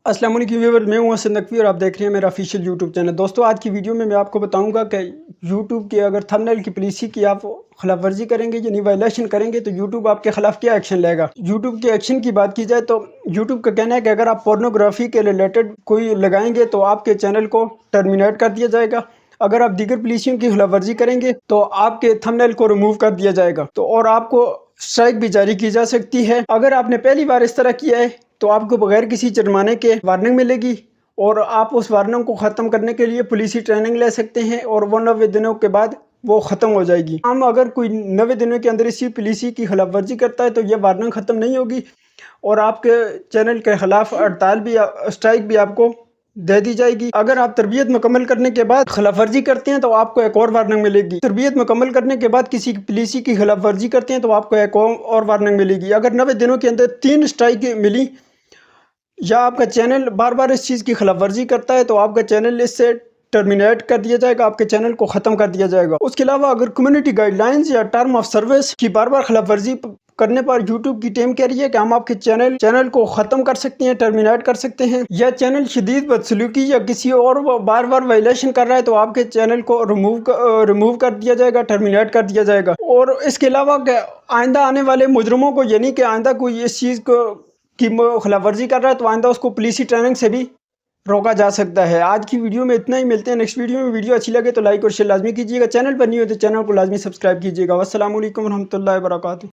अस्सलाम वालेकुम व्यूअर्स, मैं हूं असद नकवी और आप देख रहे हैं मेरा ऑफिशियल यूट्यूब चैनल। दोस्तों, आज की वीडियो में मैं आपको बताऊंगा कि यूट्यूब के अगर थंबनेल की पॉलिसी की आप खिलाफ वर्जी करेंगे यानी वायलेशन करेंगे तो यूट्यूब आपके खिलाफ क्या एक्शन लेगा। यूट्यूब के एक्शन की बात की जाए तो यूट्यूब का कहना है कि अगर आप पोर्नोग्राफी के रिलेटेड कोई लगाएंगे तो आपके चैनल को टर्मिनेट कर दिया जाएगा। अगर आप दीगर पॉलिसियों की खिलाफ वर्जी करेंगे तो आपके थंबनेल को रिमूव कर दिया जाएगा और आपको स्ट्राइक भी जारी की जा सकती है। अगर आपने पहली बार इस तरह किया है तो आपको बगैर किसी जुर्माने के वार्निंग मिलेगी और आप उस वार्निंग को ख़त्म करने के लिए पुलिसी ट्रेनिंग ले सकते हैं और वो 90 दिनों के बाद वो ख़त्म हो जाएगी। हम अगर कोई 90 दिनों के अंदर इसी पॉलिसी की खिलाफ वर्जी करता है तो ये वार्निंग ख़त्म नहीं होगी और आपके चैनल के खिलाफ हड़ताल भी स्ट्राइक भी आपको दे दी जाएगी। अगर आप तरबियत मुकम्मल करने के बाद खिलाफ वर्जी करते हैं तो आपको एक और वार्निंग मिलेगी। तरबियत मुकम्मल करने के बाद किसी पॉलिसी की खिलाफ वर्जी करते हैं तो आपको एक और वार्निंग मिलेगी। अगर 90 दिनों के अंदर 3 स्ट्राइक मिली या आपका चैनल बार बार इस चीज़ की खिलाफ वर्जी करता है तो आपका चैनल इससे टर्मिनेट कर दिया जाएगा, आपके चैनल को ख़त्म कर दिया जाएगा। उसके अलावा अगर कम्युनिटी गाइडलाइंस या टर्म ऑफ सर्विस की बार बार खिलाफ वर्जी करने पर यूट्यूब की टीम कह रही है कि हम आपके चैनल को ख़त्म कर सकते हैं, टर्मिनेट कर सकते हैं। या चैनल शदीद बदसलूकी या किसी और बार बार वायलेशन कर रहा है तो आपके चैनल को रिमूव कर दिया जाएगा, टर्मिनेट कर दिया जाएगा। और इसके अलावा आइंदा आने वाले मुजरमों को यानी कि आइंदा कोई इस चीज़ को की खिलाफ वर्जी कर रहा है तो आइंदा उसको पुलिसी ट्रेनिंग से भी रोका जा सकता है। आज की वीडियो में इतना ही, मिलते हैं नेक्स्ट वीडियो में। वीडियो अच्छी लगे तो लाइक और शेयर लाजमी कीजिएगा। चैनल पर नहीं हो तो चैनल को लाजमी सब्सक्राइब कीजिएगा। अस्सलाम वालेकुम रहमतुल्लाहि व बरकातहू।